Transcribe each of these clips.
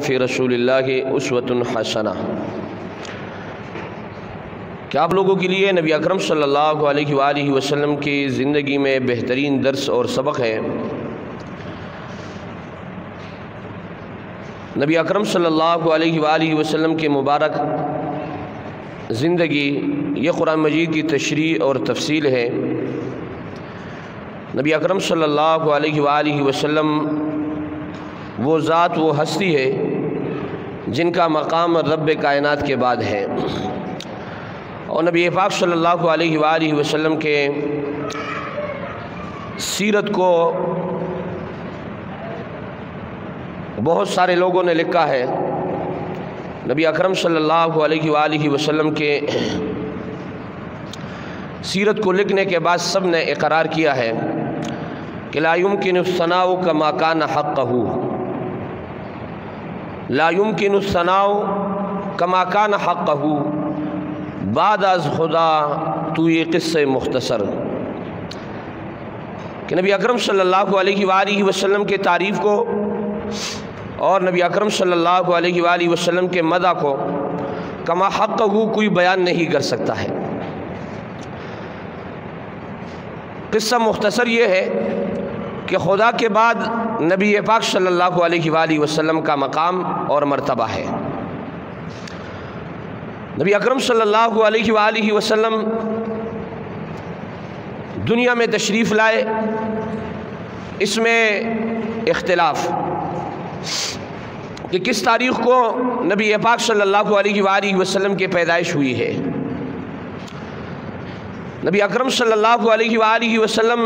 فی رسول اللہ اسوۃ حسنہ، کہ آپ لوگوں کے لیے نبی اکرم صلی اللہ علیہ وآلہ وسلم کی زندگی میں بہترین درس اور سبق ہے۔ نبی اکرم صلی اللہ علیہ وآلہ وسلم کے مبارک زندگی یہ قرآن مجید کی تشریح اور تفصیل ہے۔ نبی اکرم صلی اللہ علیہ وآلہ وسلم وہ ذات، وہ ہستی ہے جن کا مقام رب کائنات کے بعد ہے، اور نبی پاک صلی اللہ علیہ وآلہ وسلم کے سیرت کو بہت سارے لوگوں نے لکھا ہے۔ نبی اکرم صلی اللہ علیہ وآلہ وسلم کے سیرت کو لکھنے کے بعد سب نے اقرار کیا ہے کہ لا يمكن الثناء كما كان حقه، لا يمكن الثناء كما كان حقه، بعد از خدا تو یہ قصہ مختصر، کہ نبی اکرم صلی اللہ علیہ وآلہ وسلم کے تعریف کو اور نبی اکرم صلی اللہ علیہ وآلہ وسلم کے مدح کو کما حقہ کوئی بیان نہیں کر سکتا ہے۔ قصہ مختصر یہ ہے کہ خدا کے بعد نبی پاک صلی اللہ علیہ وآلہ وسلم کا مقام اور مرتبہ ہے۔ نبی اکرم صلی اللہ علیہ وآلہ وسلم دنیا میں تشریف لائے، اس میں اختلاف کہ کس تاریخ کو نبی پاک صلی اللہ علیہ وآلہ وسلم کی پیدائش ہوئی ہے۔ نبی اکرم صلی اللہ علیہ وآلہ وسلم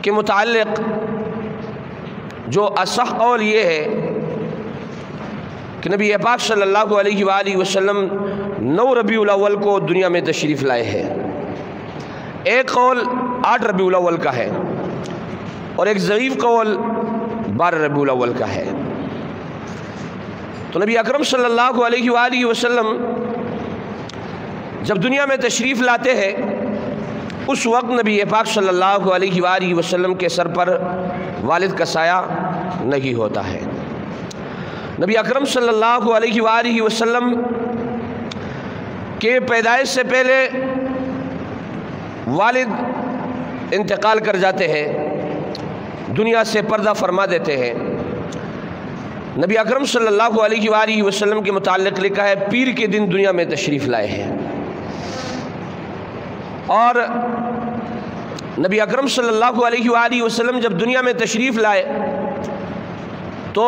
کے متعلق جو اصح قول یہ ہے کہ نبی پاک صلی اللہ علیہ وآلہ وسلم 9 ربیع الاول کو دنیا میں تشریف لائے ہیں۔ ایک قول 8 ربیع الاول کا ہے اور ایک ضعیف قول 12 ربیع الاول کا ہے۔ تو نبی اکرم صلی اللہ علیہ وآلہ وسلم جب دنیا میں تشریف لاتے ہیں اس وقت نبی پاک صلی اللہ علیہ وآلہ وسلم کے سر پر والد کا سایہ نہیں ہوتا ہے۔ نبی اکرم صلی اللہ علیہ وآلہ وسلم کے پیدائش سے پہلے والد انتقال کر جاتے ہیں، دنیا سے پردہ فرما دیتے ہیں۔ نبی اکرم صلی اللہ علیہ وآلہ وسلم کے متعلق لکھا ہے پیر کے دن دنیا میں تشریف لائے ہیں، اور نبی اکرم صلی اللہ علیہ وآلہ وسلم جب دنیا میں تشریف لائے تو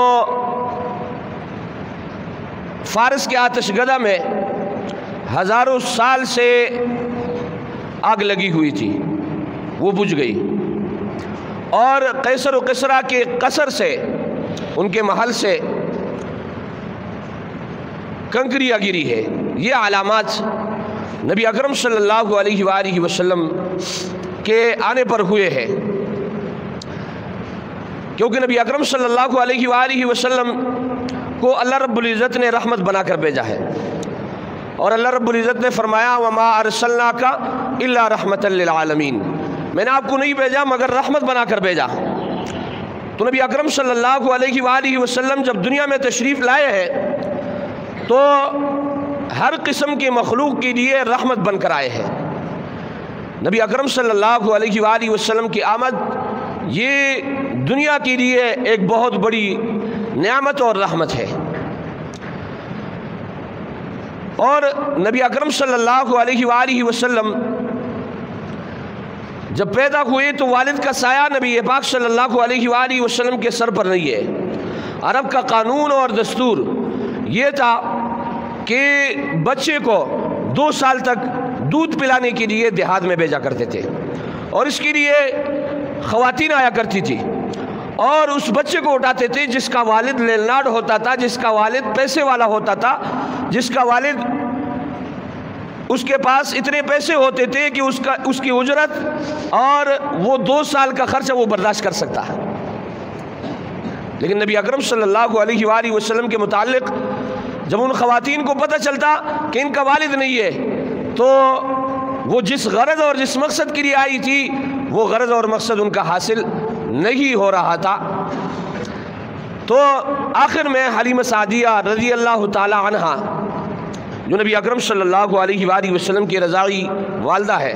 فارس کے آتش گدہ میں ہزاروں سال سے آگ لگی ہوئی تھی، وہ بجھ گئی، اور قیصر و کسریٰ کے قصر سے، ان کے محل سے کنکریاں گری ہے۔ یہ علامات نبی اکرم صلی اللہ علیہ وآلہ وسلم کے آنے پر ہوئے ہیں، کیونکہ نبی اکرم صلی اللہ علیہ وآلہ وسلم کو اللہ رب العزت نے رحمت بنا کر بھیجا ہے، اور اللہ رب العزت نے فرمایا وَمَا أَرْسَلْنَاكَ إِلَّا رَحْمَةً لِلْعَالَمِينَ، میں نے آپ کو نہیں بھیجا مگر رحمت بنا کر بھیجا۔ تو نبی اکرم صلی اللہ علیہ وآلہ وسلم جب دنیا میں تشریف لائے ہیں تو ہر قسم کے مخلوق کے لیے رحمت بن کر آئے ہیں۔ نبی اکرم صلی اللہ علیہ وآلہ وسلم کی آمد یہ دنیا کے لیے ایک بہت بڑی نعمت اور رحمت ہے، اور نبی اکرم صلی اللہ علیہ وآلہ وسلم جب پیدا ہوئے تو والد کا سایہ نبی پاک صلی اللہ علیہ وآلہ وسلم کے سر پر نہیں ہے۔ عرب کا قانون اور دستور یہ تھا کہ بچے کو 2 سال تک دودھ پلانے کے لیے دیہات میں بھیجا کرتے تھے، اور اس کے لیے خواتین آیا کرتی تھی اور اس بچے کو اٹھاتے تھے جس کا والد لیلناڈ ہوتا تھا، جس کا والد پیسے والا ہوتا تھا، جس کا والد اس کے پاس اتنے پیسے ہوتے تھے کہ اس کی اجرت اور وہ 2 سال کا خرچہ وہ برداشت کر سکتا ہے۔ لیکن نبی اکرم صلی اللہ علیہ وآلہ وسلم کے متعلق جب ان خواتین کو پتہ چلتا کہ ان کا والد نہیں ہے تو وہ جس غرض اور جس مقصد کے لیے آئی تھی وہ غرض اور مقصد ان کا حاصل نہیں ہو رہا تھا۔ تو آخر میں حلیمہ سعدیہ رضی اللہ تعالی عنہا جو نبی اکرم صلی اللہ علیہ وآلہ وسلم کی رضائی والدہ ہے،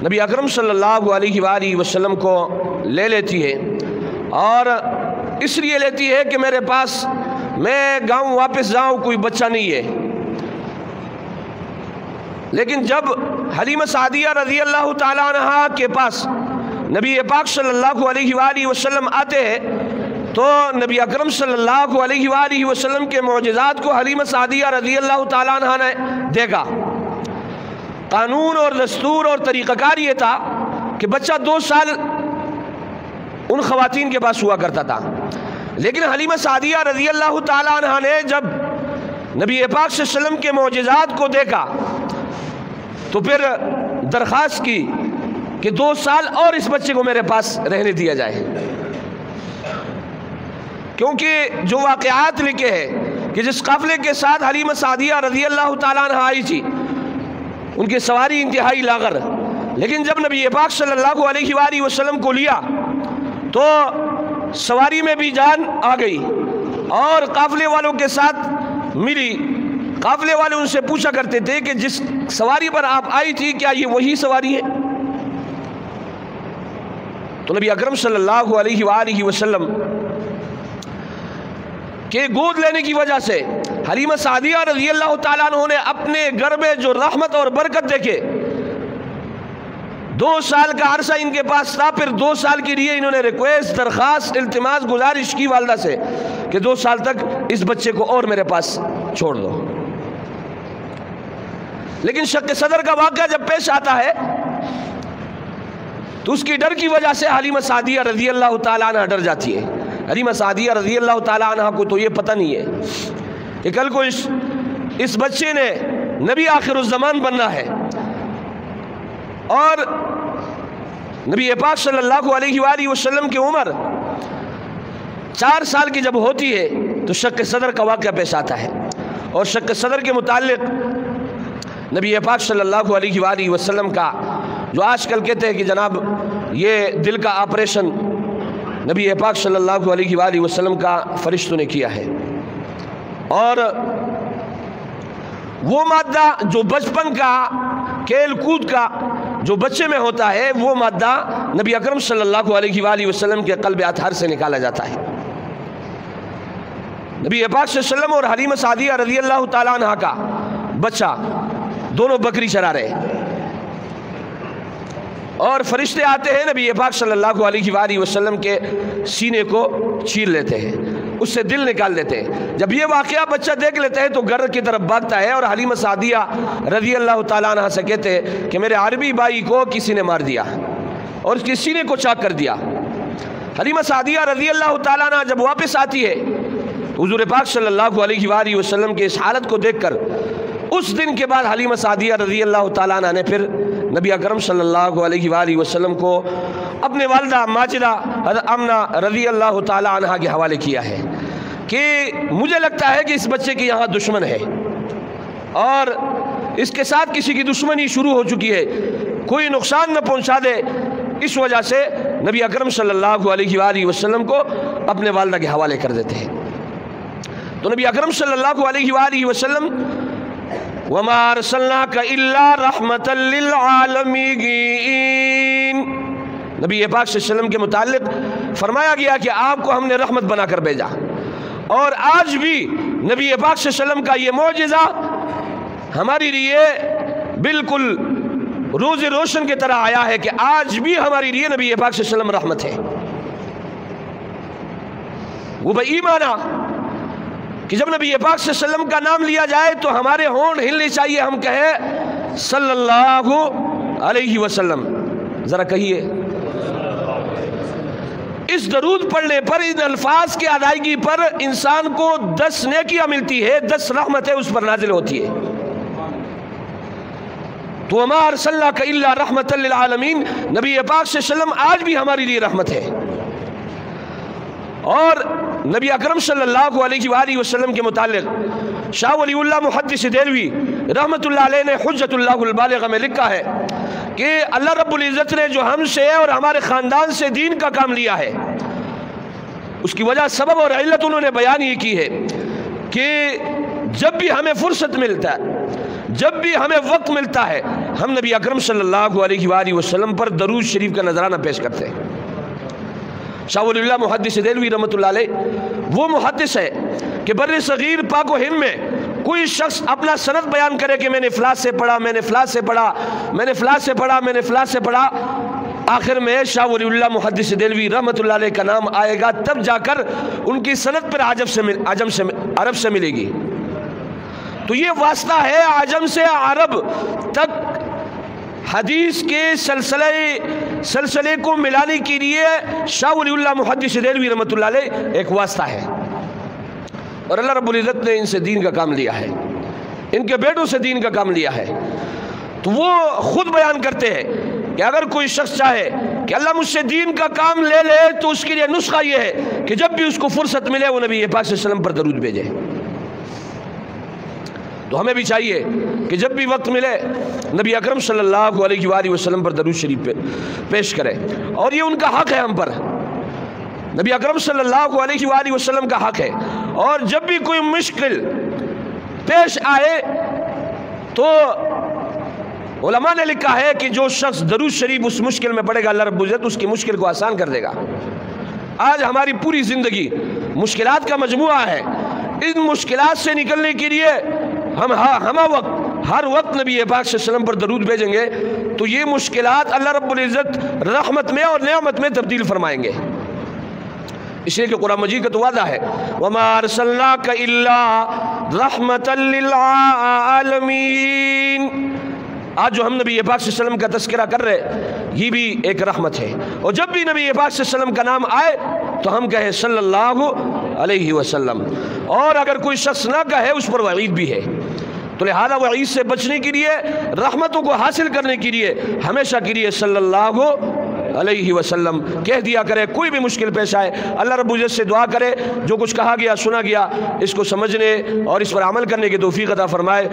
نبی اکرم صلی اللہ علیہ وآلہ وسلم کو لے لیتی ہے، اور اس لیے لیتی ہے کہ میرے پاس میں گاؤں واپس جاؤں کوئی بچہ نہیں ہے۔ لیکن جب حلیمہ سعدیہ رضی اللہ تعالیٰ عنہ کے پاس نبی پاک صلی اللہ علیہ وآلہ وسلم آتے ہیں تو نبی اکرم صلی اللہ علیہ وآلہ وسلم کے معجزات کو حلیمہ سعدیہ رضی اللہ تعالیٰ عنہ نے دیکھا۔ قانون اور دستور اور طریقہ کار یہ تھا کہ بچہ 2 سال ان خواتین کے پاس ہوا کرتا تھا، لیکن حلیمہ سعدیہ رضی اللہ تعالیٰ عنہ نے جب نبی پاک صلی اللہ علیہ وسلم کے معجزات کو دیکھا تو پھر درخواست کی کہ 2 سال اور اس بچے کو میرے پاس رہنے دیا جائے، کیونکہ جو واقعات لکھے ہیں کہ جس قافلے کے ساتھ حلیمہ سعدیہ رضی اللہ تعالیٰ عنہ آئی تھی ان کی سواری انتہائی لاغر، لیکن جب نبی پاک صلی اللہ علیہ وآلہ وسلم کو لیا تو سواری میں بھی جان آ گئی اور قافلے والوں کے ساتھ ملی۔ قافلے والے ان سے پوچھا کرتے تھے کہ جس سواری پر آپ آئی تھی کیا یہ وہی سواری ہے؟ تو نبی اکرم صلی اللہ علیہ وآلہ وسلم کے گود لینے کی وجہ سے حلیمہ سعدیہ رضی اللہ تعالیٰ عنہ نے اپنے گھر میں جو رحمت اور برکت دیکھے، 2 سال کا عرصہ ان کے پاس تھا، پھر 2 سال کے لیے انہوں نے ریکویسٹ، درخواست، التماس، گزارش کی والدہ سے کہ 2 سال تک اس بچے کو اور میرے پاس چھوڑ دو۔ لیکن شق صدر کا واقعہ جب پیش آتا ہے تو اس کی ڈر کی وجہ سے حلیمہ سعدیہ رضی اللہ تعالیٰ عنہ ڈر جاتی ہے۔ حلیمہ سعدیہ رضی اللہ تعالیٰ عنہ کو تو یہ پتہ نہیں ہے کہ کل کو اس بچے نے نبی آخر الزمان بننا ہے، اور نبی پاک صلی اللہ علیہ وآلہ وسلم کی عمر 4 سال کی جب ہوتی ہے تو شق صدر کا واقعہ پیش آتا ہے، اور شق صدر کے متعلق نبی پاک صلی اللہ علیہ وآلہ وسلم کا جو آج کل کہتے ہیں کہ جناب یہ دل کا آپریشن نبی پاک صلی اللہ علیہ وآلہ وسلم کا فرشتوں نے کیا ہے، اور وہ مادہ جو بچپن کا کھیل کود کا جو بچے میں ہوتا ہے وہ مادہ نبی اکرم صلی اللہ علیہ وآلہ وسلم کے قلب اطہر سے نکالا جاتا ہے۔ نبی پاک صلی اللہ علیہ وسلم اور حلیمہ سعدیہ رضی اللہ تعالیٰ عنہ کا بچہ دونوں بکری چرا رہے، اور فرشتے آتے ہیں نبی پاک صلی اللہ علیہ وآلہ وسلم کے سینے کو چیر لیتے ہیں، اس سے دل نکال دیتے ہیں۔ جب یہ واقعہ بچہ دیکھ لیتا ہے تو گھر کی طرف بھاگتا ہے اور حلیمہ سعدیہ رضی اللہ تعالیٰ عنہ سے کہتے ہیں کہ میرے عربی بھائی کو کسی نے مار دیا اور اس کے سینے کو چاک کر دیا۔ حلیمہ سعدیہ رضی اللہ تعالیٰ عنہ جب واپس آتی ہے حضور پاک صلی اللہ علیہ وآلہ وسلم کے اس حالت کو دیکھ کر اس دن کے بعد حلیمہ سعدیہ رضی اللہ تعالیٰ عنہ نے پھر نبی اکرم صلی اللہ علیہ وآلہ وسلم کو اپنے والدہ ماجدہ آمنہ رضی اللہ تعالیٰ عنہ کے حوالے کیا ہے کہ مجھے لگتا ہے کہ اس بچے کے یہاں دشمن ہے اور اس کے ساتھ کسی کی دشمنی شروع ہو چکی ہے، کوئی نقصان نہ پہنچا دے، اس وجہ سے نبی اکرم صلی اللہ علیہ وآلہ وسلم کو اپنے والدہ کے حوالے کر دیتے ہیں۔ تو نبی اکرم صلی اللہ علیہ وآلہ وسلم وَمَا أَرْسَلْنَاكَ إِلَّا رَحْمَةً لِّلْعَالَمِينَ، نبی پاک صلی اللہ علیہ وسلم کے متعلق فرمایا گیا کہ آپ کو ہم نے رحمت بنا کر بھیجا، اور آج بھی نبی پاک صلی اللہ علیہ وسلم کا یہ معجزہ ہماری لیے بالکل روز روشن کی طرح آیا ہے کہ آج بھی ہماری لیے نبی پاک صلی اللہ علیہ وسلم رحمت ہے۔ وہ بھائی مانا کہ جب نبی پاک صلی اللہ علیہ وسلم کا نام لیا جائے تو ہمارے ہونٹ ہلنے چاہیے، ہم کہیں صلی اللہ علیہ وسلم، ذرا کہیے۔ اس درود پڑھنے پر، ان الفاظ کے ادائیگی پر انسان کو 10 نیکیاں ملتی ہے، 10 رحمتیں اس پر نازل ہوتی ہے۔ تو وَمَا أَرْسَلْنَاكَ إِلَّا رَحْمَةً لِّلْعَالَمِينَ، نبی پاک صلی اللہ علیہ وسلم آج بھی ہماری لیے رحمت ہے۔ اور نبی اکرم صلی اللہ علیہ وآلہ وسلم کے متعلق شاہ ولی اللہ محدث دہلوی رحمت اللہ علیہ نے حجت اللہ البالغہ میں لکھا ہے کہ اللہ رب العزت نے جو ہم سے اور ہمارے خاندان سے دین کا کام لیا ہے، اس کی وجہ سبب اور علت انہوں نے بیان یہ کی ہے کہ جب بھی ہمیں فرصت ملتا ہے، جب بھی ہمیں وقت ملتا ہے، ہم نبی اکرم صلی اللہ علیہ وآلہ وسلم پر درود شریف کا نذرانہ پیش کرتے ہیں۔ شاہ ولی اللہ محدث دہلوی رحمۃ اللہ علیہ وہ محدث ہے کہ بر صغیر پاک و ہند میں کوئی شخص اپنا سند بیان کرے کہ میں نے فلاں سے پڑھا، میں نے فلاں سے پڑھا، میں نے فلاں سے پڑھا، میں نے فلاں سے پڑھا، آخر میں شاہ ولی اللہ محدث دہلوی رحمۃ اللہ علیہ کا نام آئے گا، تب جا کر ان کی سند پر عرب سے ملے گی۔ تو یہ واسطہ ہے عجم سے عرب تک حدیث کے سلسلے کو ملانے کے لیے شاہ ولی اللہ محدث دہلوی رحمۃ اللہ علیہ ایک واسطہ ہے، اور اللہ رب العزت نے ان سے دین کا کام لیا ہے، ان کے بیٹوں سے دین کا کام لیا ہے۔ تو وہ خود بیان کرتے ہیں کہ اگر کوئی شخص چاہے کہ اللہ مجھ سے دین کا کام لے لے تو اس کے لیے نسخہ یہ ہے کہ جب بھی اس کو فرصت ملے وہ نبی پاک صلی اللہ علیہ وسلم پر درود بھیجے۔ تو ہمیں بھی چاہیے کہ جب بھی وقت ملے نبی اکرم صلی اللہ علیہ وآلہ وسلم پر درود شریف پیش کرے، اور یہ ان کا حق ہے ہم پر، نبی اکرم صلی اللہ علیہ وآلہ وسلم کا حق ہے۔ اور جب بھی کوئی مشکل پیش آئے تو علماء نے لکھا ہے کہ جو شخص درود شریف اس مشکل میں پڑھے گا اللہ رب العزت اس کی مشکل کو آسان کر دے گا۔ آج ہماری پوری زندگی مشکلات کا مجموعہ ہے، ان مشکلات سے نکلنے کے لیے ہم ہر وقت نبی پاک صلی اللہ علیہ وسلم پر درود بھیجیں گے تو یہ مشکلات اللہ رب العزت رحمت میں اور نعمت میں تبدیل فرمائیں گے۔ اس لیے کہ قرآن مجید کا تو وعدہ ہے وَمَا أَرْسَلْنَاكَ إِلَّا رَحْمَةً لِّلْعَالَمِينَ۔ آج جو ہم نبی پاک صلی اللہ علیہ وسلم کا تذکرہ کر رہے یہ بھی ایک رحمت ہے، اور جب بھی نبی پاک صلی اللہ علیہ وسلم کا نام آئے تو ہم کہیں صلی اللہ علیہ وسلم، اور اگر کوئی شخص نہ کہے اس پر وعید بھی ہے۔ تو لہذا وعید سے بچنے کے لیے، رحمتوں کو حاصل کرنے کے لیے ہمیشہ کے لیے صلی اللہ علیہ وسلم کہہ دیا کرے۔ کوئی بھی مشکل پیش آئے اللہ رب العزت سے دعا کرے، جو کچھ کہا گیا سنا گیا اس کو سمجھنے اور اس پر عمل کرنے کی توفیق عطا فرمائے۔